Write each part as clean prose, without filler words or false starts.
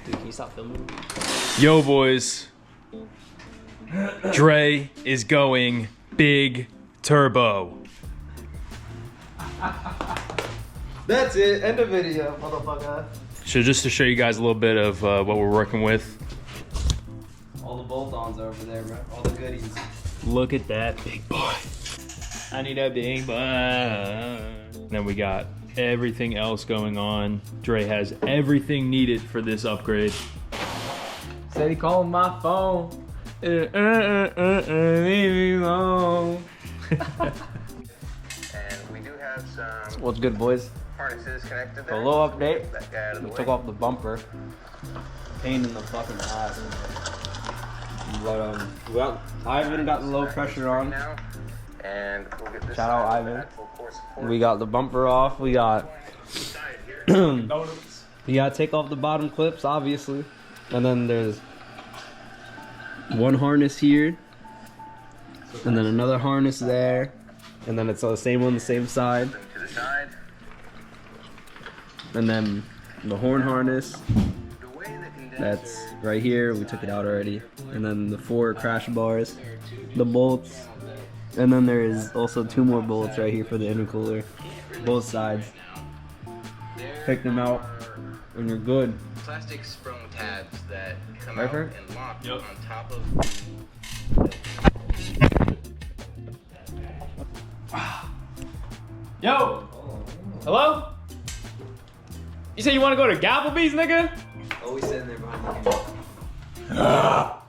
Dude, can you stop filming? Yo, boys. Dre is going big turbo. That's it. End of video, motherfucker. So just to show you guys a little bit of what we're working with. All the bolt-ons over there, bro. All the goodies. Look at that big boy. I need a big boy. Then we got everything else going on. Dre has everything needed for this upgrade. Said he called my phone. Leave me alone. And we do have some What's good, boys? harnesses connected A there. little update. That guy out of the We way. took off the bumper. Pain in the fucking ass. But Ivan got the low pressure on. Now, and we'll get this Shout out side Ivan. back full course support. We got the bumper off. We got. You gotta take off the bottom clips, obviously. And then there's one harness here. And then another harness there. And then it's the same on the same side. Them to the side. And then the horn harness. The way the condenser That's right here. We took it out already. And then the 4 crash bars. The bolts. And then there is also 2 more bolts right here for the intercooler. Both sides. Pick them out. And you're good. plastic sprung tabs that come Right, out Frank? and lock Yep. on top of. Yo! Hello? You say you want to go to Gapplebee's, nigga? Always sitting there behind the camera.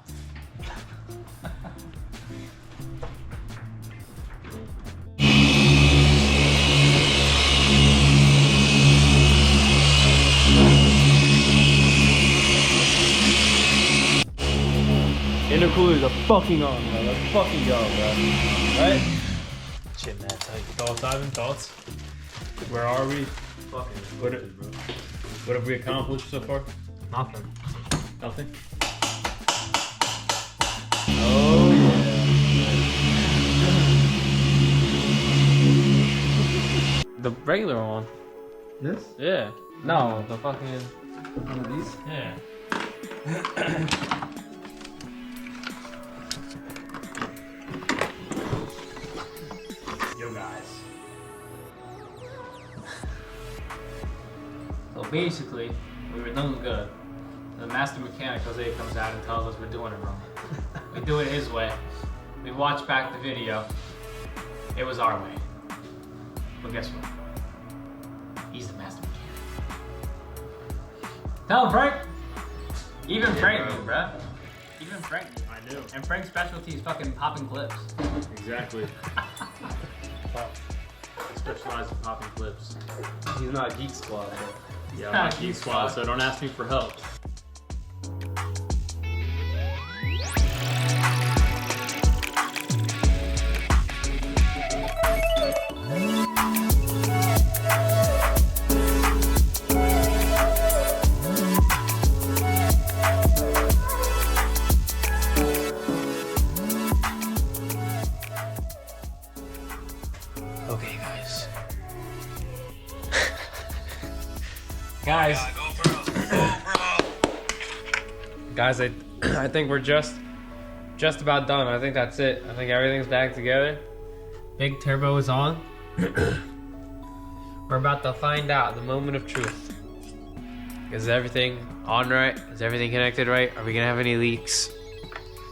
Intercoolers are fucking on, bro. Let's fucking go, bro. Right? Shit, man. Thoughts, Ivan? Thoughts? Where are we? Fucking What have we accomplished so far? nothing. Nothing? Oh yeah. The regular one. This? Yeah. No, the fucking. One of these? Yeah. Yo, guys. So basically, we were doing good. The master mechanic Jose comes out and tells us we're doing it wrong. We do it his way. We watch back the video. It was our way. But guess what? He's the master mechanic. Tell him, Frank. Even Frank knew, bruh. Even Frank knew. I knew. And Frank's specialty is fucking popping clips. Exactly. Specialized in popping clips. He's not Geek Squad, bro. Yeah, I'm not Geek Squad, so don't ask me for help. Okay, guys. Guys. Guys, I think we're just about done. I think that's it. I think everything's back together. Big turbo is on. We're about to find out the moment of truth. Is everything on right? Is everything connected right? Are we gonna have any leaks?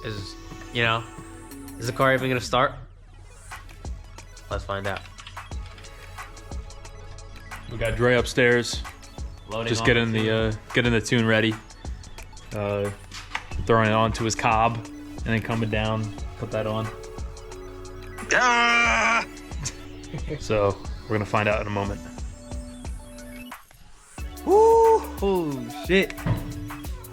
Is the car even gonna start? Let's find out. We got Dre upstairs. Loading Just on getting the getting the tune ready. Throwing it onto his cob and then coming down, put that on. So we're gonna find out in a moment. Woo! Oh shit.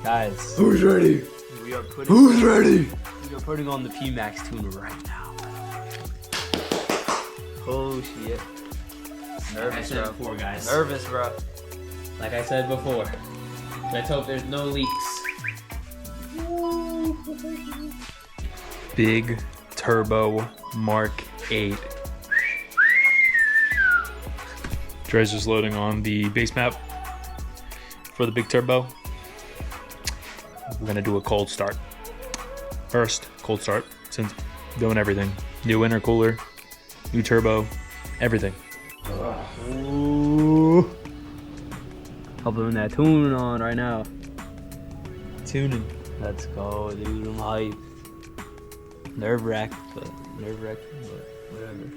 Guys. Who's ready? We are putting ready? We are putting on the P-Max tune right now. Oh shit. Nervous, bro. before, guys. Nervous, bro. Like I said before, let's hope there's no leaks. Big Turbo Mark 8. Dre's just loading on the base map for the big turbo. we're gonna do a cold start. First, cold start, since doing everything. New intercooler, new turbo, everything. Ooh. Helping that tune on right now. Tuning. Let's go, dude. I'm hype. Nerve-wracking, but whatever.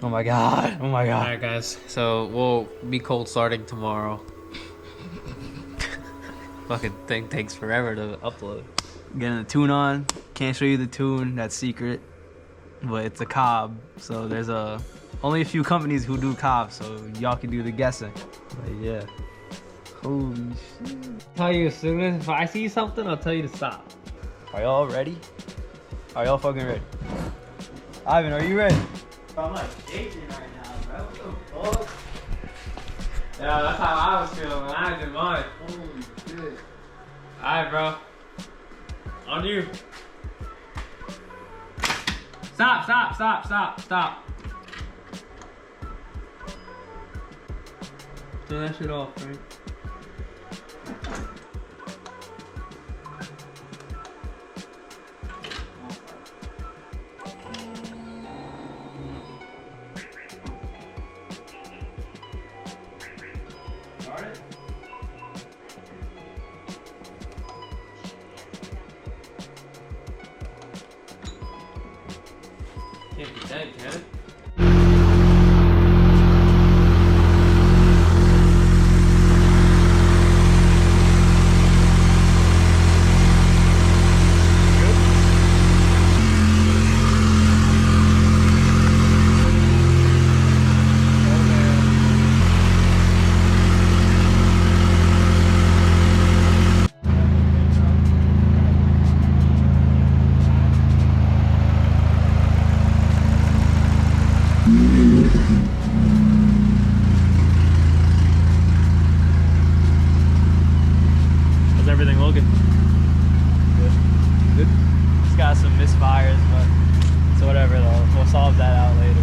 Oh my god. Oh my god. Alright guys, so we'll be cold starting tomorrow. Fucking thing takes forever to upload. Getting the tune on. Can't show you the tune. That's secret. But it's a Cobb. So there's only a few companies who do Cobb. So y'all can do the guessing. But yeah. Holy shit. Tell you as soon as if I see something, I'll tell you to stop. Are y'all ready? Are y'all fucking ready? Ivan, are you ready? I'm like shaking right now, bro. What the fuck? Yeah, that's how I was feeling when I did mine. Holy shit. Alright, bro. On you. Stop. Turn that shit off, right? Can't be dead, can it? How's everything looking? Good. It's got some misfires, but it's whatever though. We'll solve that out later.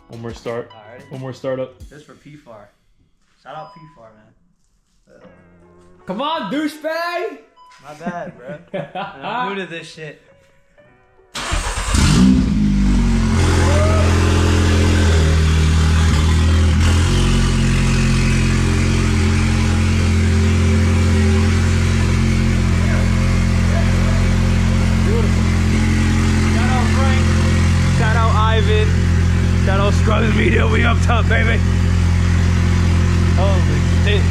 One more start. Alright. One more startup. This for PFAR. Shout out PFAR, man. Come on, douchebag! My bad, bro. I'm new to this shit. Shout out Ivan. Shout out Scrubs Media. We up top, baby. Holy shit.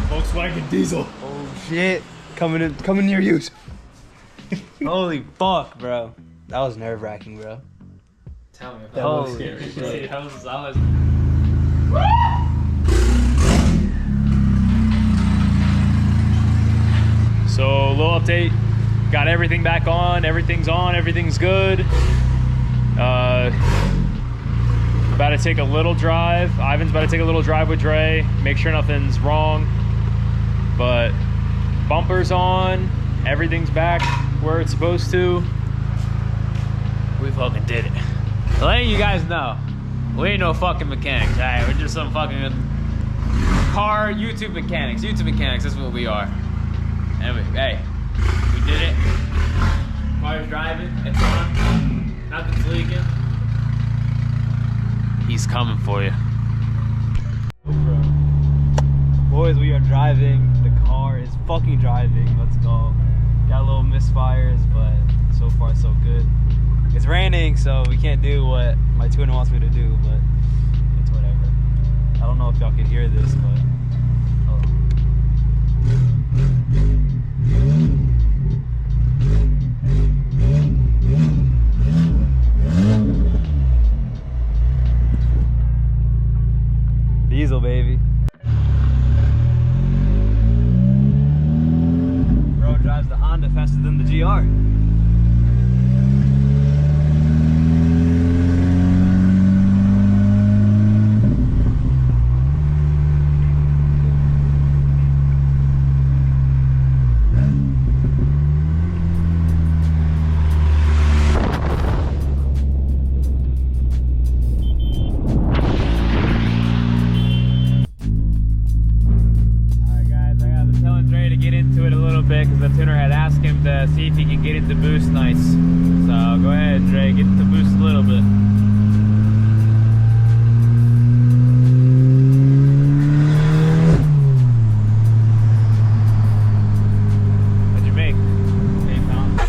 Volkswagen diesel. Oh shit. Coming near you. Holy fuck, bro. That was nerve-wracking, bro. Tell me about That was Holy scary. shit. I was So, little update. Got everything back on. Everything's good. About to take a little drive. Ivan's about to take a little drive with Dre. Make sure nothing's wrong. But bumper's on. Everything's back where it's supposed to. We fucking did it. Letting you guys know, we ain't no fucking mechanics, alright? We're just some fucking car YouTube mechanics. That's what we are. Anyway, hey, we did it. Car's driving, it's on, nothing's leaking. He's coming for you. Boys, we are driving. The car is fucking driving. Let's go. Got a little misfires, but so far so good. It's raining, so we can't do what my tuner wants me to do, but it's whatever. I don't know if y'all can hear this, but hold on. Diesel, baby. Bro drives the Honda faster than the GR. bit because the tuner had asked him to see if he can get into boost nice. So go ahead, Dre, get into boost a little bit. What'd you make? 8 pounds.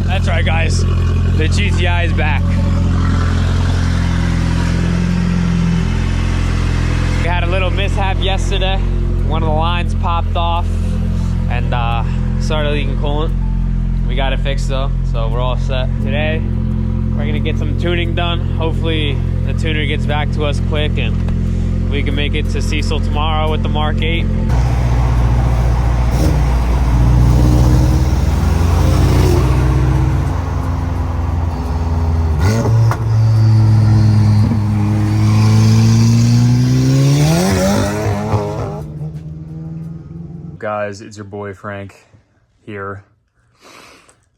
That's right, guys. The GTI is back. We had a little mishap yesterday. One of the lines popped off and started leaking coolant. We got it fixed though, so we're all set. Today, we're gonna get some tuning done. Hopefully, the tuner gets back to us quick and we can make it to Cecil tomorrow with the Mark 8. Guys, it's your boy Frank here.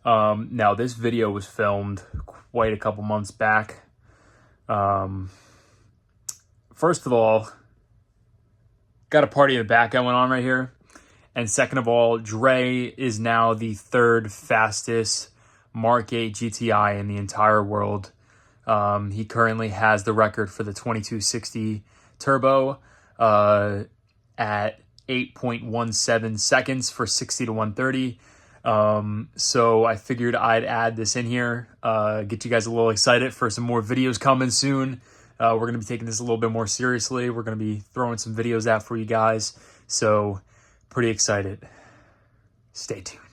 Now this video was filmed quite a couple months back. First of all, got a party in the back going on right here. And second of all, Dre is now the 3rd fastest Mark 8 GTI in the entire world. He currently has the record for the 2260 turbo at 8.17 seconds for 60 to 130. So I figured I'd add this in here, get you guys a little excited for some more videos coming soon. We're going to be taking this a little bit more seriously. We're going to be throwing some videos out for you guys. So pretty excited. Stay tuned.